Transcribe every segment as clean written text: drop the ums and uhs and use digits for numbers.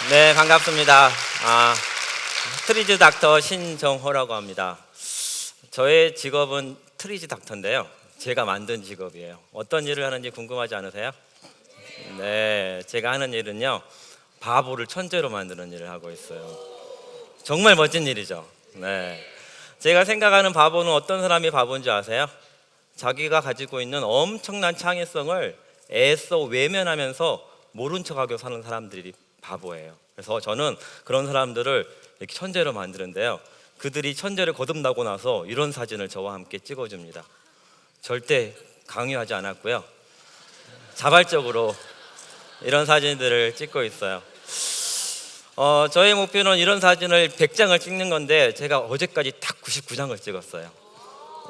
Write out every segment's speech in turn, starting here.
네, 반갑습니다. 트리즈 닥터 신정호라고 합니다. 저의 직업은 트리즈 닥터인데요. 제가 만든 직업이에요. 어떤 일을 하는지 궁금하지 않으세요? 네, 제가 하는 일은요, 바보를 천재로 만드는 일을 하고 있어요. 정말 멋진 일이죠. 네, 제가 생각하는 바보는 어떤 사람이 바보인 줄 아세요? 자기가 가지고 있는 엄청난 창의성을 애써 외면하면서 모른 척하고 사는 사람들이 바보예요. 그래서 저는 그런 사람들을 이렇게 천재로 만드는데요, 그들이 천재를 거듭나고 나서 이런 사진을 저와 함께 찍어줍니다. 절대 강요하지 않았고요, 자발적으로 이런 사진들을 찍고 있어요. 저의 목표는 이런 사진을 100장을 찍는 건데 제가 어제까지 딱 99장을 찍었어요.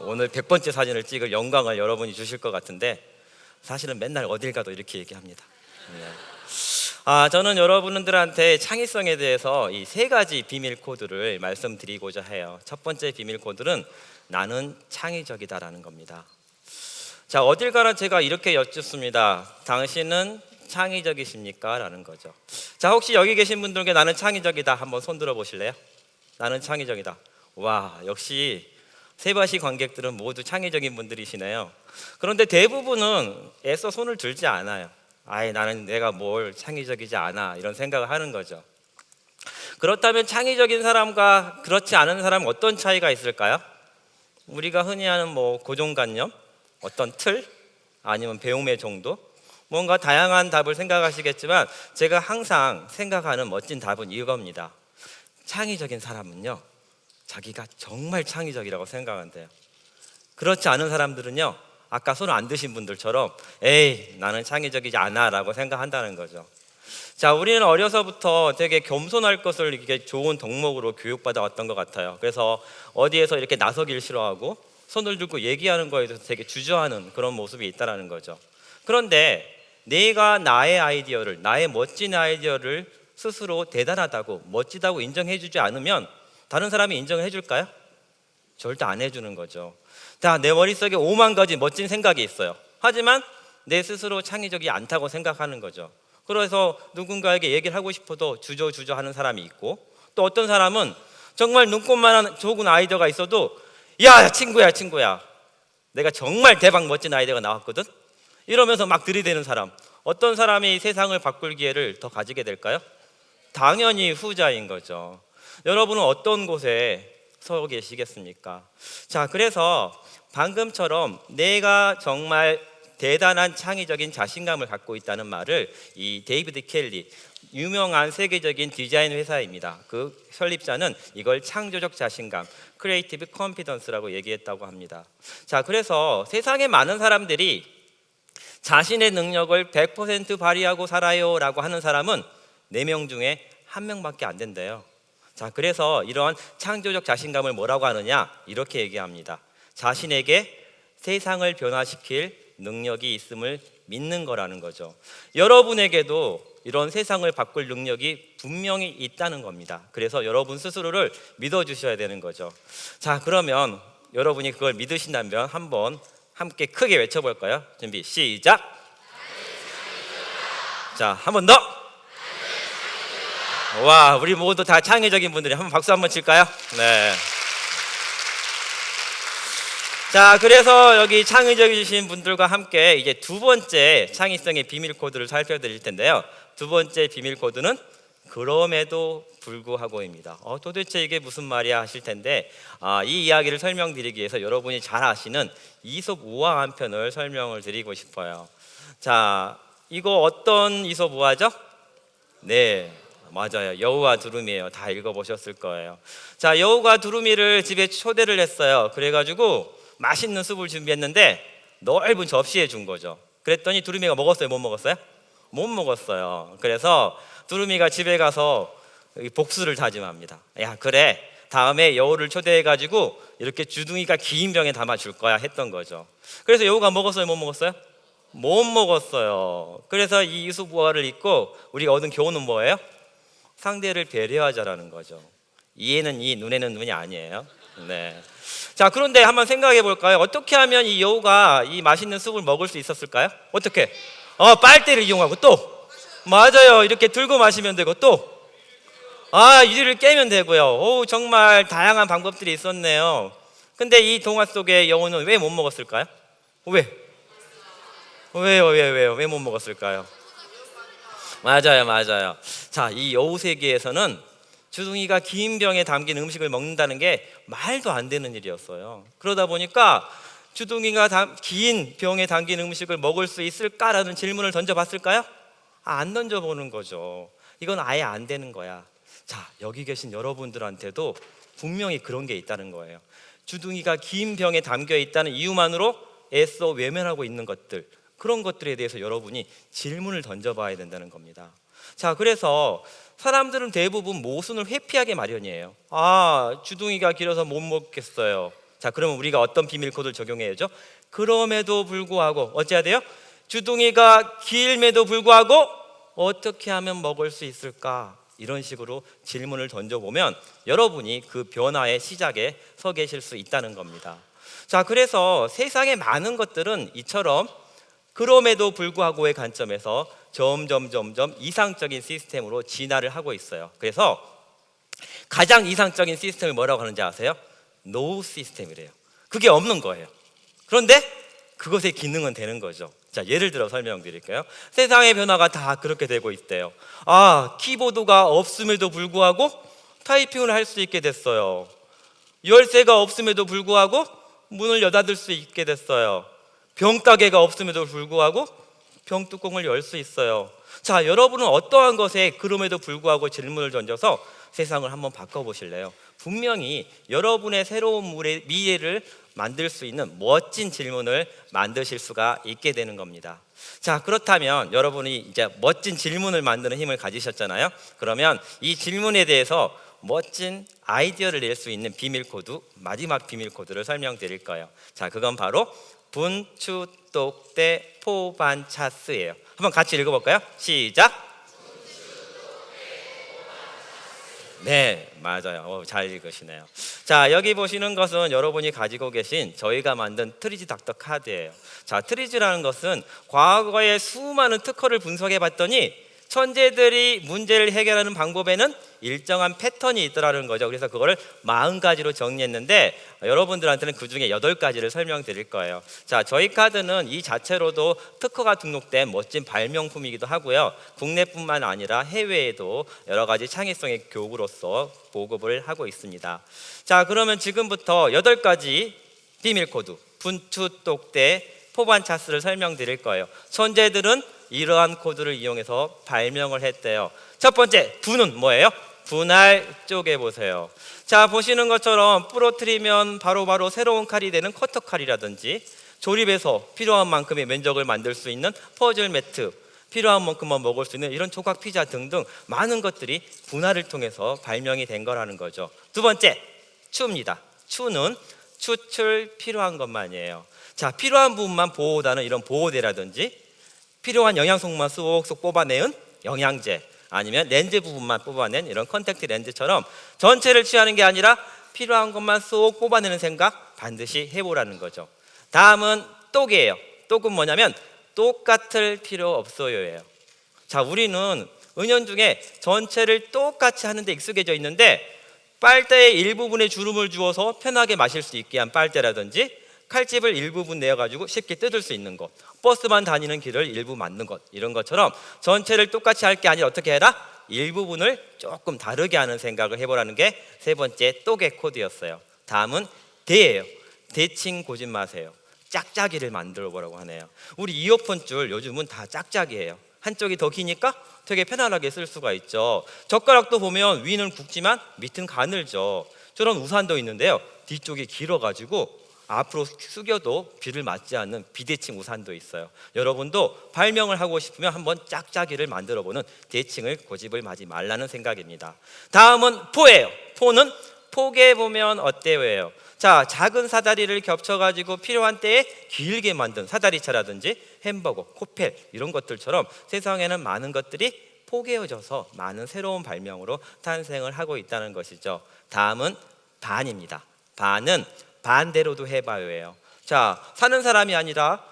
오늘 100번째 사진을 찍을 영광을 여러분이 주실 것 같은데, 사실은 맨날 어딜 가도 이렇게 얘기합니다. 네. 저는 여러분들한테 창의성에 대해서 이 세 가지 비밀 코드를 말씀드리고자 해요. 첫 번째 비밀 코드는 나는 창의적이다라는 겁니다. 자, 어딜 가나 제가 이렇게 여쭙습니다. 당신은 창의적이십니까? 라는 거죠. 자, 혹시 여기 계신 분들 중에 나는 창의적이다 한번 손 들어 보실래요? 나는 창의적이다. 와, 역시 세바시 관객들은 모두 창의적인 분들이시네요. 그런데 대부분은 애써 손을 들지 않아요. 나는 내가 뭘 창의적이지 않아, 이런 생각을 하는 거죠. 그렇다면 창의적인 사람과 그렇지 않은 사람은 어떤 차이가 있을까요? 우리가 흔히 하는 고정관념, 어떤 틀, 아니면 배움의 정도, 뭔가 다양한 답을 생각하시겠지만 제가 항상 생각하는 멋진 답은 이겁니다. 창의적인 사람은요, 자기가 정말 창의적이라고 생각한대요. 그렇지 않은 사람들은요, 아까 손 안 드신 분들처럼 나는 창의적이지 않아 라고 생각한다는 거죠. 자, 우리는 어려서부터 되게 겸손할 것을 이렇게 좋은 덕목으로 교육받아 왔던 것 같아요. 그래서 어디에서 이렇게 나서길 싫어하고 손을 들고 얘기하는 거에 대해서 되게 주저하는 그런 모습이 있다는 거죠. 그런데 내가 나의 아이디어를, 나의 멋진 아이디어를 스스로 대단하다고, 멋지다고 인정해 주지 않으면 다른 사람이 인정해 줄까요? 절대 안 해주는 거죠. 내 머릿속에 5만 가지 멋진 생각이 있어요. 하지만 내 스스로 창의적이 않다고 생각하는 거죠. 그래서 누군가에게 얘기를 하고 싶어도 주저주저 하는 사람이 있고, 또 어떤 사람은 정말 눈꽃만한 좋은 아이디어가 있어도 야, 친구야 내가 정말 대박 멋진 아이디어가 나왔거든, 이러면서 막 들이대는 사람. 어떤 사람이 세상을 바꿀 기회를 더 가지게 될까요? 당연히 후자인 거죠. 여러분은 어떤 곳에 서 계시겠습니까? 자, 그래서 방금처럼 내가 정말 대단한 창의적인 자신감을 갖고 있다는 말을 이 데이비드 켈리, 유명한 세계적인 디자인 회사입니다. 그 설립자는 이걸 창조적 자신감, 크리에이티브 컨피던스라고 얘기했다고 합니다. 자, 그래서 세상에 많은 사람들이 자신의 능력을 100% 발휘하고 살아요 라고 하는 사람은 4명 중에 1명밖에 안 된대요. 자, 그래서 이러한 창조적 자신감을 뭐라고 하느냐, 이렇게 얘기합니다. 자신에게 세상을 변화시킬 능력이 있음을 믿는 거라는 거죠. 여러분에게도 이런 세상을 바꿀 능력이 분명히 있다는 겁니다. 그래서 여러분 스스로를 믿어주셔야 되는 거죠. 자, 그러면 여러분이 그걸 믿으신다면 한번 함께 크게 외쳐볼까요? 준비, 시작! 자, 한 번 더! 와, 우리 모두 다 창의적인 분들이 한번 박수 한번 칠까요? 네. 자, 그래서 여기 창의적이신 분들과 함께 이제 두 번째 창의성의 비밀 코드를 살펴드릴 텐데요. 두 번째 비밀 코드는 그럼에도 불구하고입니다. 도대체 이게 무슨 말이야 하실 텐데, 이 이야기를 설명드리기 위해서 여러분이 잘 아시는 이솝 우화 한 편을 설명을 드리고 싶어요. 자, 이거 어떤 이솝 우화죠? 네, 맞아요. 여우와 두루미예요. 다 읽어보셨을 거예요. 자, 여우가 두루미를 집에 초대를 했어요. 그래가지고 맛있는 숲을 준비했는데 넓은 접시에 준 거죠. 그랬더니 두루미가 먹었어요? 못 먹었어요? 못 먹었어요. 그래서 두루미가 집에 가서 복수를 다짐합니다. 야, 그래, 다음에 여우를 초대해가지고 이렇게 주둥이가 긴 병에 담아줄 거야 했던 거죠. 그래서 여우가 먹었어요? 못 먹었어요? 못 먹었어요. 그래서 이 이솝 우화를 읽고 우리가 얻은 교훈은 뭐예요? 상대를 배려하자라는 거죠. 이에는 이, 눈에는 눈이 아니에요. 네. 자, 그런데 한번 생각해 볼까요? 어떻게 하면 이 여우가 이 맛있는 숲을 먹을 수 있었을까요? 어떻게? 빨대를 이용하고, 또 맞아요, 이렇게 들고 마시면 되고, 또 유리를 깨면 되고요. 오, 정말 다양한 방법들이 있었네요. 근데 이 동화 속의 여우는 왜 못 먹었을까요? 왜? 왜요? 왜 못 먹었을까요? 맞아요. 자, 이 여우 세계에서는 주둥이가 긴 병에 담긴 음식을 먹는다는 게 말도 안 되는 일이었어요. 그러다 보니까 주둥이가 긴 병에 담긴 음식을 먹을 수 있을까라는 질문을 던져봤을까요? 안 던져보는 거죠. 이건 아예 안 되는 거야. 자, 여기 계신 여러분들한테도 분명히 그런 게 있다는 거예요. 주둥이가 긴 병에 담겨 있다는 이유만으로 애써 외면하고 있는 것들, 그런 것들에 대해서 여러분이 질문을 던져봐야 된다는 겁니다. 자, 그래서 사람들은 대부분 모순을 회피하게 마련이에요. 주둥이가 길어서 못 먹겠어요. 자, 그러면 우리가 어떤 비밀 코드를 적용해야죠? 그럼에도 불구하고 어찌해야 돼요? 주둥이가 길m에도 불구하고 어떻게 하면 먹을 수 있을까? 이런 식으로 질문을 던져보면 여러분이 그 변화의 시작에 서 계실 수 있다는 겁니다. 자, 그래서 세상의 많은 것들은 이처럼 그럼에도 불구하고의 관점에서 점점 이상적인 시스템으로 진화를 하고 있어요. 그래서 가장 이상적인 시스템을 뭐라고 하는지 아세요? 노 시스템이래요. 그게 없는 거예요. 그런데 그것의 기능은 되는 거죠. 자, 예를 들어 설명드릴게요. 세상의 변화가 다 그렇게 되고 있대요. 키보드가 없음에도 불구하고 타이핑을 할 수 있게 됐어요. 열쇠가 없음에도 불구하고 문을 여닫을 수 있게 됐어요. 병가게가 없음에도 불구하고 병뚜껑을 열 수 있어요. 자, 여러분은 어떠한 것에 그럼에도 불구하고 질문을 던져서 세상을 한번 바꿔보실래요? 분명히 여러분의 새로운 미래를 만들 수 있는 멋진 질문을 만드실 수가 있게 되는 겁니다. 자, 그렇다면 여러분이 이제 멋진 질문을 만드는 힘을 가지셨잖아요. 그러면 이 질문에 대해서 멋진 아이디어를 낼 수 있는 비밀 코드, 마지막 비밀 코드를 설명드릴 거예요. 자, 그건 바로 분추똑대 포반차스예요. 한번 같이 읽어볼까요? 시작. 네, 맞아요. 잘 읽으시네요. 자, 여기 보시는 것은 여러분이 가지고 계신 저희가 만든 트리지 닥터 카드예요. 자, 트리지라는 것은 과거의 수많은 특허를 분석해 봤더니 천재들이 문제를 해결하는 방법에는 일정한 패턴이 있더라는 거죠. 그래서 그거를 40가지로 정리했는데 여러분들한테는 그 중에 8가지를 설명드릴 거예요. 자, 저희 카드는 이 자체로도 특허가 등록된 멋진 발명품이기도 하고요. 국내뿐만 아니라 해외에도 여러 가지 창의성의 교구로서 보급을 하고 있습니다. 자, 그러면 지금부터 8가지 비밀 코드, 분투똑대 포반차스를 설명드릴 거예요. 천재들은 이러한 코드를 이용해서 발명을 했대요. 첫 번째, 분은 뭐예요? 분할 쪼개보세요. 자, 보시는 것처럼 부러뜨리면 바로바로 새로운 칼이 되는 커터 칼이라든지, 조립해서 필요한 만큼의 면적을 만들 수 있는 퍼즐 매트, 필요한 만큼만 먹을 수 있는 이런 조각 피자 등등 많은 것들이 분할을 통해서 발명이 된 거라는 거죠. 두 번째, 추입니다. 추는 추출 필요한 것만이에요. 자, 필요한 부분만 보호하는 이런 보호대라든지, 필요한 영양소만 쏙쏙 뽑아내은 영양제, 아니면 렌즈 부분만 뽑아낸 이런 컨택트 렌즈처럼 전체를 취하는 게 아니라 필요한 것만 쏙 뽑아내는 생각 반드시 해보라는 거죠. 다음은 똑이에요. 똑은 뭐냐면 똑같을 필요 없어요예요. 자, 우리는 은연중에 전체를 똑같이 하는데 익숙해져 있는데, 빨대의 일부분에 주름을 주어서 편하게 마실 수 있게 한 빨대라든지, 칼집을 일부분 내어가지고 쉽게 뜯을 수 있는 것, 버스만 다니는 길을 일부 만든 것, 이런 것처럼 전체를 똑같이 할 게 아니라 어떻게 해라? 일부분을 조금 다르게 하는 생각을 해보라는 게 세 번째 똑의 코드였어요. 다음은 대예요. 대칭 고집 마세요. 짝짝이를 만들어 보라고 하네요. 우리 이어폰 줄 요즘은 다 짝짝이에요. 한쪽이 더 기니까 되게 편안하게 쓸 수가 있죠. 젓가락도 보면 위는 굵지만 밑은 가늘죠. 저런 우산도 있는데요, 뒤쪽이 길어가지고 앞으로 숙여도 비를 맞지 않는 비대칭 우산도 있어요. 여러분도 발명을 하고 싶으면 한번 짝짝이를 만들어보는 대칭을 고집을 하지 말라는 생각입니다. 다음은 포예요. 포는 포개보면 어때요? 자, 작은 사다리를 겹쳐가지고 필요한 때에 길게 만든 사다리차라든지 햄버거, 코펠 이런 것들처럼 세상에는 많은 것들이 포개어져서 많은 새로운 발명으로 탄생을 하고 있다는 것이죠. 다음은 반입니다. 반은 반대로도 해봐요예요. 자, 사는 사람이 아니라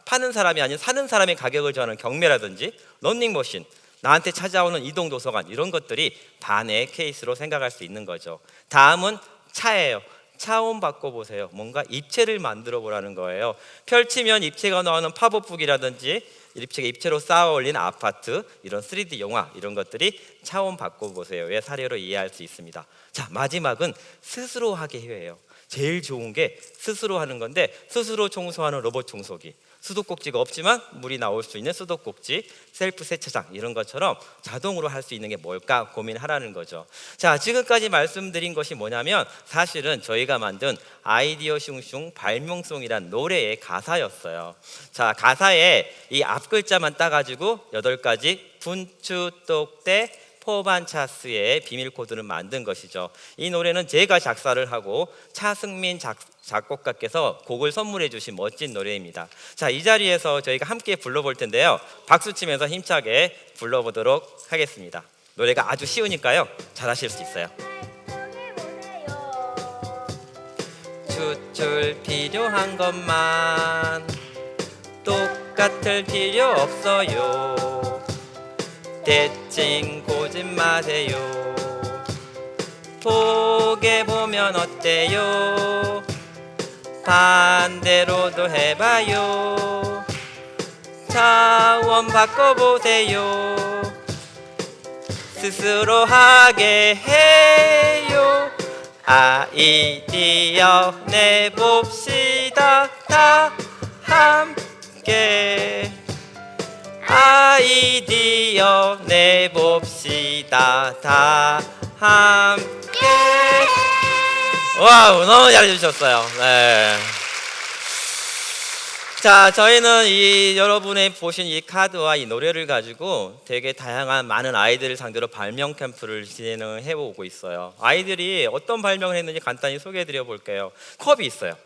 파는 사람이 아닌 사는 사람의 가격을 정하는 경매라든지 런닝머신, 나한테 찾아오는 이동도서관 이런 것들이 반의 케이스로 생각할 수 있는 거죠. 다음은 차예요. 차원 바꿔보세요. 뭔가 입체를 만들어 보라는 거예요. 펼치면 입체가 나오는 팝업북이라든지 입체로 쌓아 올린 아파트, 이런 3D 영화 이런 것들이 차원 바꿔보세요의 사례로 이해할 수 있습니다. 자, 마지막은 스스로 하게 해요. 제일 좋은 게 스스로 하는 건데, 스스로 청소하는 로봇 청소기, 수도꼭지가 없지만 물이 나올 수 있는 수도꼭지, 셀프 세차장 이런 것처럼 자동으로 할 수 있는 게 뭘까 고민하라는 거죠. 자, 지금까지 말씀드린 것이 뭐냐면 사실은 저희가 만든 아이디어 슝슝 발명송이란 노래의 가사였어요. 자, 가사에 이 앞글자만 따가지고 8가지 분추 똑대 포반차스의 비밀 코드를 만든 것이죠. 이 노래는 제가 작사를 하고 차승민 작곡가께서 곡을 선물해 주신 멋진 노래입니다. 자, 이 자리에서 저희가 함께 불러볼 텐데요. 박수 치면서 힘차게 불러보도록 하겠습니다. 노래가 아주 쉬우니까요, 잘하실 수 있어요. 추출 필요한 것만 똑같을 필요 없어요. 대칭 고집 마세요. 포개보면 어때요? 반대로도 해봐요. 차원 바꿔보세요. 스스로 하게 해요. 아이디어 내봅시다. 다 함께 아이디어 내봅시다. 다 함께. 와우, 너무 잘해주셨어요. 네. 자, 저희는 여러분이 보신 이 카드와 이 노래를 가지고 되게 다양한 많은 아이들을 상대로 발명 캠프를 진행해 오고 있어요. 아이들이 어떤 발명을 했는지 간단히 소개해 드려 볼게요. 컵이 있어요.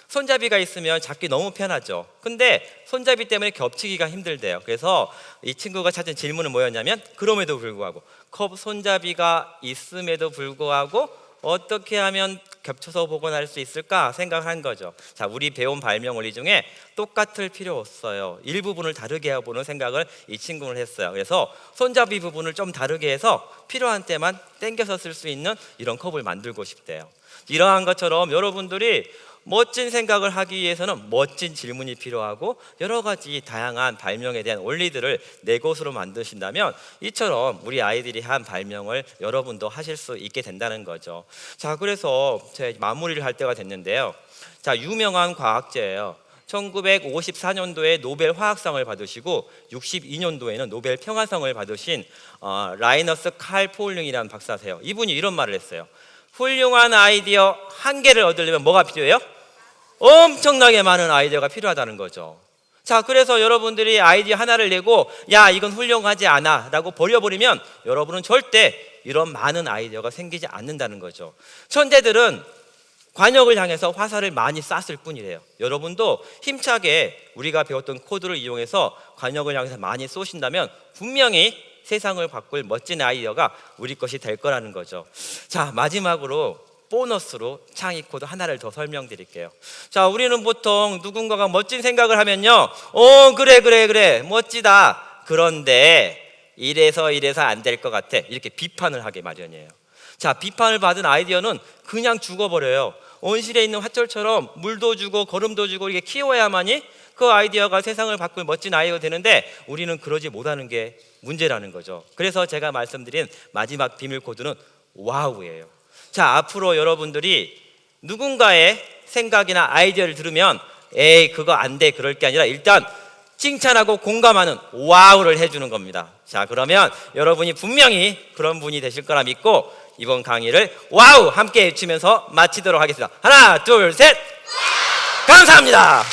손잡이가 있으면 잡기 너무 편하죠. 근데 손잡이 때문에 겹치기가 힘들대요. 그래서 이 친구가 찾은 질문은 뭐였냐면, 그럼에도 불구하고 컵 손잡이가 있음에도 불구하고 어떻게 하면 겹쳐서 복원할 수 있을까 생각한 거죠. 자, 우리 배운 발명 원리 중에 똑같을 필요 없어요. 일부분을 다르게 해보는 생각을 이 친구는 했어요. 그래서 손잡이 부분을 좀 다르게 해서 필요한 때만 당겨서 쓸 수 있는 이런 컵을 만들고 싶대요. 이러한 것처럼 여러분들이 멋진 생각을 하기 위해서는 멋진 질문이 필요하고 여러 가지 다양한 발명에 대한 원리들을 내 것으로 만드신다면 이처럼 우리 아이들이 한 발명을 여러분도 하실 수 있게 된다는 거죠. 자, 그래서 제 마무리를 할 때가 됐는데요. 자, 유명한 과학자예요. 1954년도에 노벨 화학상을 받으시고 62년도에는 노벨 평화상을 받으신 라이너스 칼 포울링이라는 박사세요. 이분이 이런 말을 했어요. 훌륭한 아이디어 한 개를 얻으려면 뭐가 필요해요? 엄청나게 많은 아이디어가 필요하다는 거죠. 자, 그래서 여러분들이 아이디어 하나를 내고 야, 이건 훌륭하지 않아 라고 버려버리면 여러분은 절대 이런 많은 아이디어가 생기지 않는다는 거죠. 천재들은 관역을 향해서 화살을 많이 쐈을 뿐이래요. 여러분도 힘차게 우리가 배웠던 코드를 이용해서 관역을 향해서 많이 쏘신다면 분명히 세상을 바꿀 멋진 아이디어가 우리 것이 될 거라는 거죠. 자, 마지막으로 보너스로 창의 코드 하나를 더 설명드릴게요. 자, 우리는 보통 누군가가 멋진 생각을 하면요, 그래 멋지다. 그런데 이래서 안 될 것 같아. 이렇게 비판을 하게 마련이에요. 자, 비판을 받은 아이디어는 그냥 죽어버려요. 온실에 있는 화철처럼 물도 주고 거름도 주고 이렇게 키워야만이 그 아이디어가 세상을 바꿀 멋진 아이디어가 되는데 우리는 그러지 못하는 게 문제라는 거죠. 그래서 제가 말씀드린 마지막 비밀 코드는 와우예요. 자, 앞으로 여러분들이 누군가의 생각이나 아이디어를 들으면 에이 그거 안 돼 그럴 게 아니라 일단 칭찬하고 공감하는 와우를 해주는 겁니다. 자, 그러면 여러분이 분명히 그런 분이 되실 거라 믿고 이번 강의를 와우 함께 외치면서 마치도록 하겠습니다. 하나 둘 셋, 감사합니다.